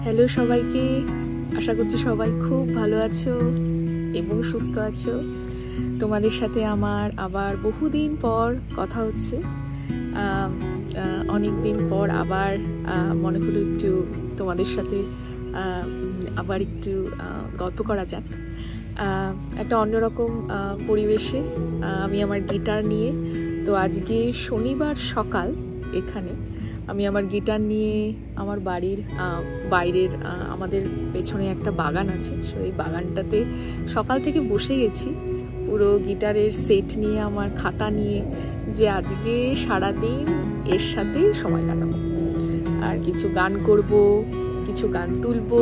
Hello সবাইকে, আশা করছি সবাই খুব ভালো আছো এবং সুস্থ আছো। তোমাদের সাথে আমার আবার বহুদিন পর কথা হচ্ছে। অনেক দিন পর আবার মনে হলো একটু তোমাদের সাথে আবার একটু গল্প করা যাক। একটা অন্যরকম পরিবেশে আমি আমার গিটার নিয়ে, তো আজকে শনিবার সকাল এখানে আমি আমার গিটার নিয়ে আমার বাড়ির বাইরের আমাদের পেছনে একটা বাগান আছে, সেই বাগানটাতে সকাল থেকে বসে গেছি পুরো গিটারের সেট নিয়ে, আমার খাতা নিয়ে, যে আজকে সারাদিন এর সাথে সময় কাটাবো আর কিছু গান করব, কিছু গান তুলবো,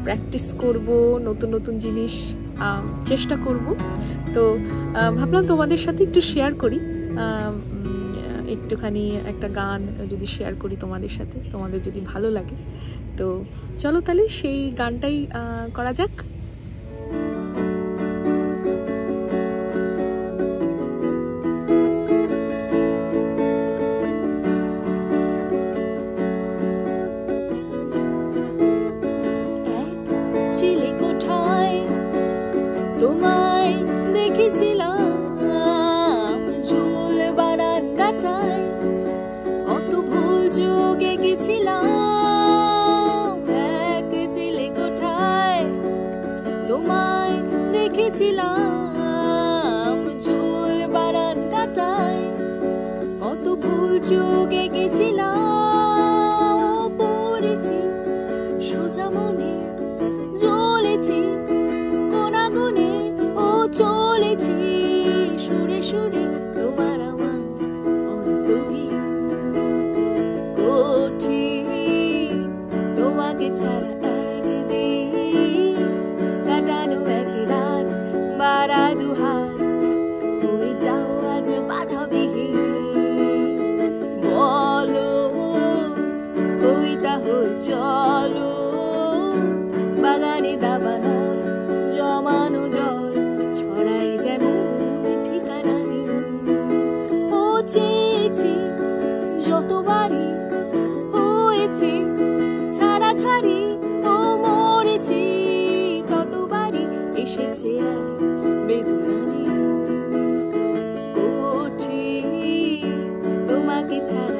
প্র্যাকটিস করব, নতুন নতুন জিনিস চেষ্টা করব। তো ভাবলাম তোমাদের সাথে একটু শেয়ার করি, একটুখানি একটা গান যদি শেয়ার করি তোমাদের সাথে, তোমাদের যদি ভালো লাগে তো চলো তাহলে সেই গানটাই করা যাক। চিলে কোঠায় তোমায় দেখেছিলাম, ঝুল বারান্দাটায় কত ভুল যোগে গেছিলাম। এক চিলে কোঠায় তোমায় দেখেছিলাম, ঝুল বারান্দাটায় কত ভুল যোগে গেছিলাম। পড়েছি সোজা মনে, জ্বলেছি কোনাগুনে, ও চলেছি সুরে সুরে তোমার আমার অন্তহীন। কঠিন তোমাকে ছাড়া একদিন কাটানো, এক রাত বারা দুহাত হয়ে যাও আজ বাধাবিহীন। বলো কবিতা হয়ে চলো, বাগানে দাবানা জমানো জল ছড়াই যেমন ঠিকানা নেই। ও চেয়েছি যতবারই হয়েছে ছাড়া ছাড়ি, ও মরেছি ততবারই এসেছে এক বেদনানি। কঠিন তোমাকে ছাড়া